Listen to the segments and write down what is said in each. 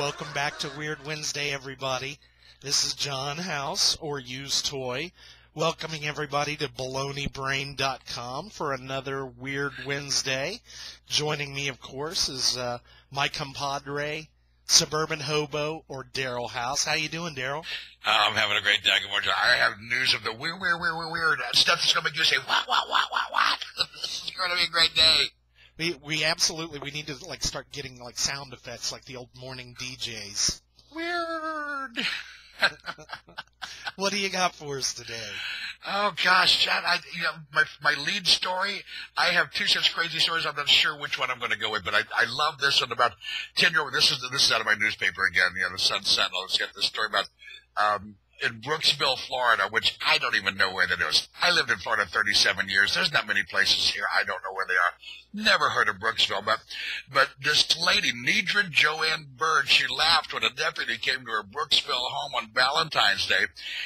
welcome back to Weird Wednesday, everybody. This is John House, or Used Toy, welcoming everybody to baloneybrain.com for another Weird Wednesday. Joining me, of course, is my compadre, Suburban Hobo, or Daryl House. How you doing, Daryl? I'm having a great day. Good morning. I have news of the weird stuff that's going to make you say, what? This is going to be a great day. We absolutely, we need to start getting sound effects like the old morning DJs. Weird. What do you got for us today? Oh gosh, John, my lead story, I have two such crazy stories. I'm not sure which one I'm going to go with, but I love this one about 10-year-old. This is out of my newspaper again, the Sun Sentinel. Let's get this story about in Brooksville, Florida, which I don't even know where that is. I lived in Florida 37 years. There's not many places here. I don't know where they are. Never heard of Brooksville, but this lady, Nedra Joanne Bird, she laughed when a deputy came to her Brooksville home on Valentine's Day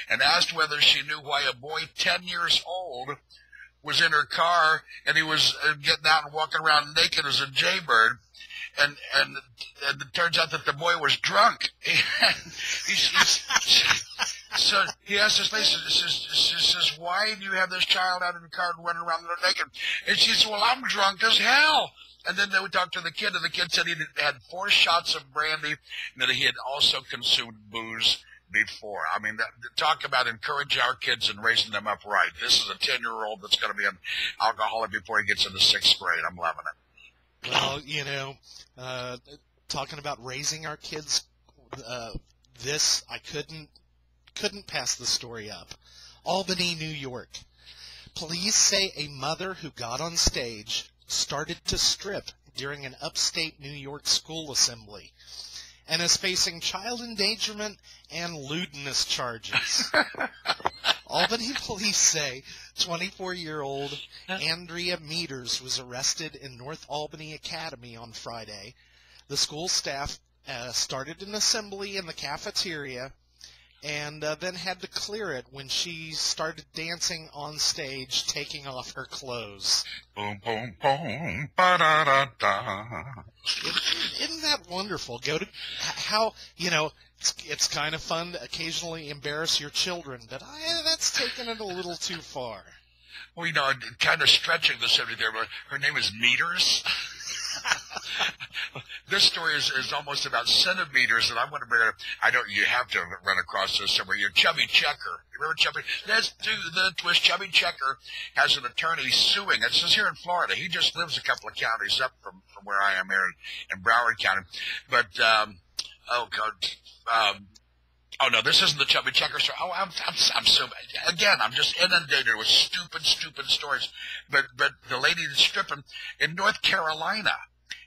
and asked whether she knew why a boy 10 years old was in her car and he was getting out and walking around naked as a jaybird. And it turns out that the boy was drunk. So he asked this lady, she says, why do you have this child out in the car and running around naked? And she said, well, I'm drunk as hell. And then they would talk to the kid, and the kid said he had 4 shots of brandy, and that he had also consumed booze before. I mean, talk about encouraging our kids and raising them up right. This is a 10-year-old that's going to be an alcoholic before he gets into 6th grade. I'm loving it. Well, talking about raising our kids, I couldn't pass the story up. Albany, New York. Police say a mother who got on stage started to strip during an upstate New York school assembly and is facing child endangerment and lewdness charges. Albany police say 24-year-old Andrea Meters was arrested in North Albany Academy on Friday. The school staff started an assembly in the cafeteria and then had to clear it when she started dancing on stage, taking off her clothes. Boom, boom, boom, ba-da-da-da. Isn't that wonderful? It's kind of fun to occasionally embarrass your children, but that's taking it a little too far. Well, kind of stretching the subject there, but her name is Meters. This story is almost about centimeters, and I'm going to bring it up. You have to run across this somewhere. Chubby Checker. You remember Chubby? Let's do the twist. Chubby Checker has an attorney suing. It says here in Florida. He just lives a couple of counties up from where I am here in Broward County. But, oh, no, this isn't the Chubby Checker story. Oh, I'm so, again, I'm just inundated with stupid stories. But the lady that's stripping in North Carolina,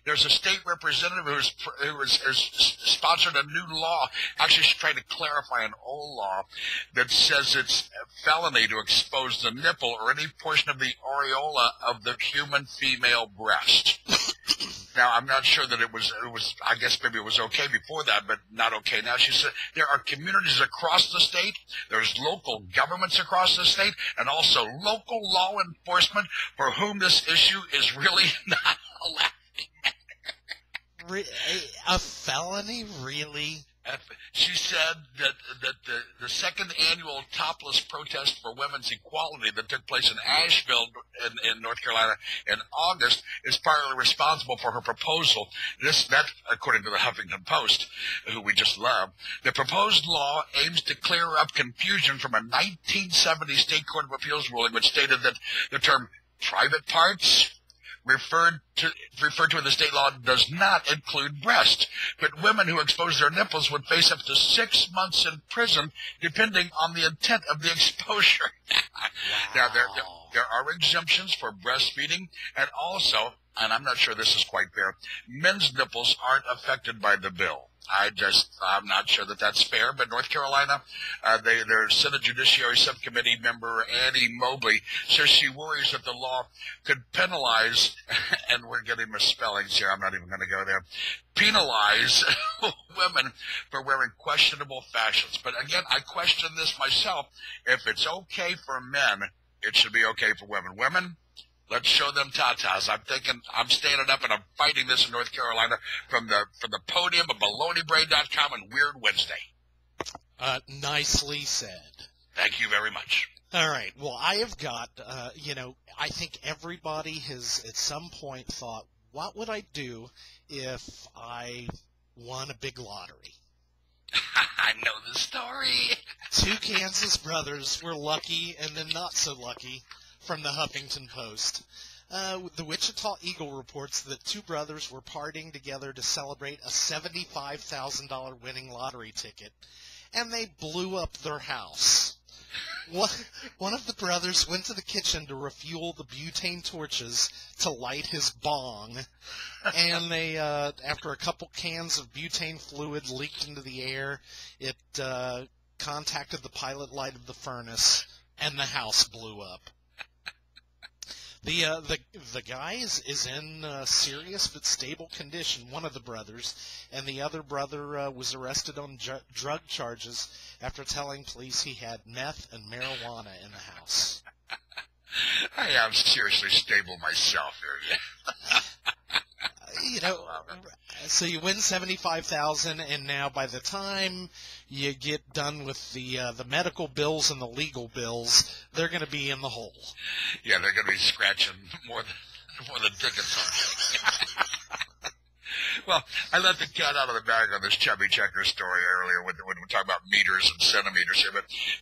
there's a state representative who has sponsored a new law. Actually, she's trying to clarify an old law that says it's a felony to expose the nipple or any portion of the areola of the human female breast. Now, I'm not sure that it was, I guess maybe it was okay before that, but not okay now. She said there are communities across the state, there's local governments across the state, and also local law enforcement for whom this issue is really not allowed. A felony, really? She said that the second annual topless protest for women's equality that took place in Asheville in North Carolina in August is partly responsible for her proposal. That, according to the Huffington Post, who we just love, the proposed law aims to clear up confusion from a 1970 State Court of Appeals ruling which stated that the term private parts referred to in the state law does not include breast, but women who expose their nipples would face up to 6 months in prison, depending on the intent of the exposure. Now, there are exemptions for breastfeeding, and also, and I'm not sure this is quite fair, men's nipples aren't affected by the bill. I'm not sure that that's fair, but North Carolina, their Senate Judiciary Subcommittee member Annie Mobley says she worries that the law could penalize, and we're getting misspellings here, I'm not even going to go there, penalize women for wearing questionable fashions. But again, I question this myself. If it's okay for men, it should be okay for women. Women, Let's show them tatas. I'm thinking I'm standing up and I'm fighting this in North Carolina from the podium of baloneybrain.com on Weird Wednesday. Nicely said. Thank you very much. All right. Well, I have got, I think everybody has at some point thought, what would I do if I won a big lottery? I know the story. Two Kansas brothers were lucky and then not so lucky from the Huffington Post. The Wichita Eagle reports that two brothers were partying together to celebrate a $75,000 winning lottery ticket, and they blew up their house. One of the brothers went to the kitchen to refuel the butane torches to light his bong, and they, after a couple cans of butane fluid leaked into the air, it contacted the pilot light of the furnace, and the house blew up. The guy is in serious but stable condition, one of the brothers, and the other brother was arrested on drug charges after telling police he had meth and marijuana in the house. I am seriously stable myself here. So you win $75,000, and now by the time you get done with the medical bills and the legal bills, they're going to be in the hole. Yeah, they're going to be scratching more than tickets on. Well, I let the cat out of the bag on this Chubby Checker story earlier when we talked about meters and centimeters here,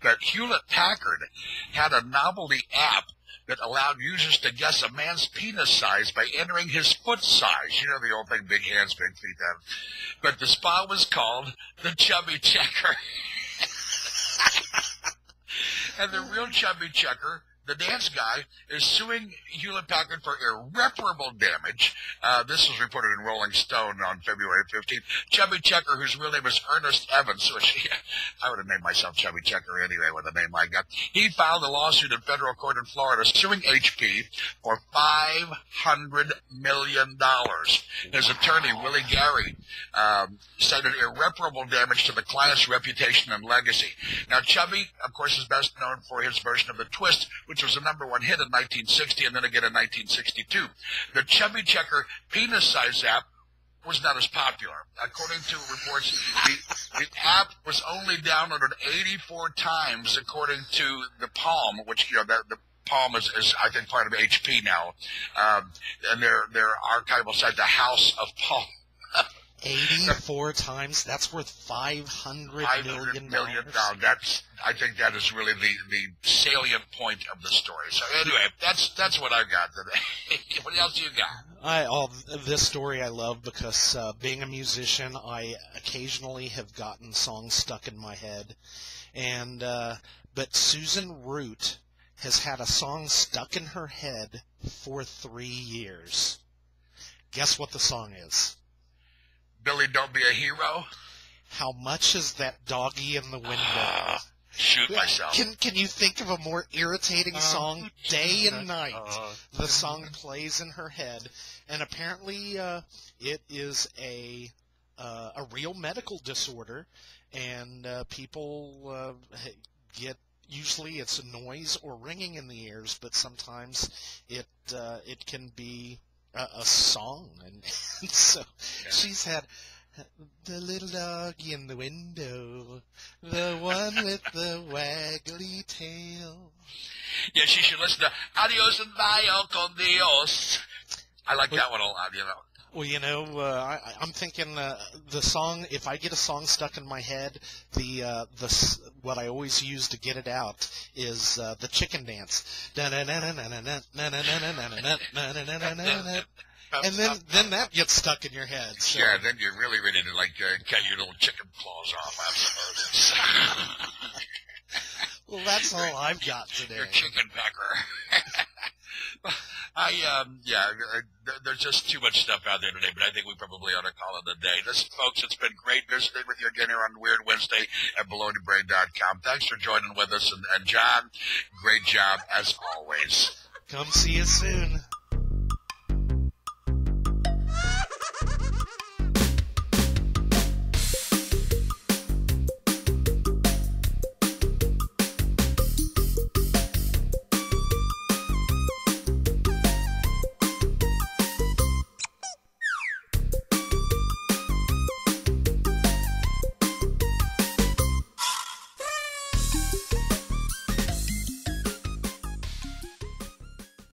but Hewlett-Packard had a novelty app that allowed users to guess a man's penis size by entering his foot size. You know the old thing, big hands, big feet. But the spa was called the Chubby Checker. And the real Chubby Checker, the dance guy, is suing Hewlett-Packard for irreparable damage. This was reported in Rolling Stone on February 15th. Chubby Checker, whose real name is Ernest Evans, which I would have named myself Chubby Checker anyway with the name I got. He filed a lawsuit in federal court in Florida suing HP for $500 million. His attorney, Willie Gary, cited irreparable damage to the client's reputation and legacy. Now, Chubby, of course, is best known for his version of The Twist, which was a #1 hit in 1960 and then again in 1962. The Chubby Checker penis size app was not as popular. According to reports, the app was only downloaded 84 times, according to the Palm, which, the Palm is I think, part of HP now. And their archival site, the House of Palm. 84 times? That's worth $500 million. I think that is really the salient point of the story. So anyway, that's what I got today. What else you got? This story I love because being a musician, I occasionally have gotten songs stuck in my head, but Susan Root has had a song stuck in her head for 3 years. Guess what the song is? Billy, Don't Be a Hero. How much is that doggy in the window? Shoot myself. Can you think of a more irritating song? Day and night, the song plays in her head, and apparently it is a real medical disorder, and people get. Usually it's a noise or ringing in the ears, but sometimes it can be a song, and so she's had the little doggy in the window, the one with the waggly tail. Yeah, she should listen to Adios and Vaya con Dios. I like that one a lot, Well, I'm thinking the song. If I get a song stuck in my head, what I always use to get it out is the chicken dance. And then that gets stuck in your head. So. Yeah, then you're really ready to cut your little chicken claws off, I suppose. Well, that's all I've got today. Your chicken pecker. There's just too much stuff out there today, but I think we probably ought to call it a day. Listen, folks, it's been great visiting with you again here on Weird Wednesday at baloneybrain.com. Thanks for joining with us, and John, great job as always. Come see us soon.